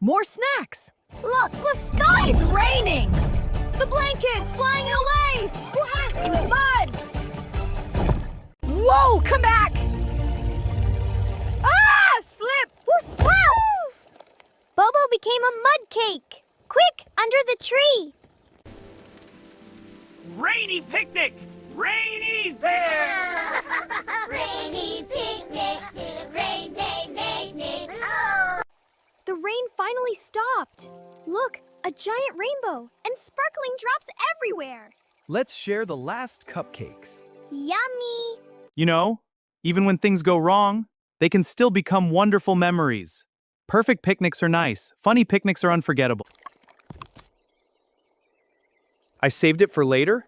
More snacks! Look, the sky's raining! The blankets flying away! In the mud! Whoa, come back! Ah, slip! Woo, Bobo became a mud cake. Quick, under the tree. Rainy picnic! Rainy there! Rainy picnic, rain, Oh! The rain finally stopped. Look, a giant rainbow and sparkling drops everywhere. Let's share the last cupcakes. Yummy. You know, even when things go wrong, they can still become wonderful memories. Perfect picnics are nice. Funny picnics are unforgettable. I saved it for later.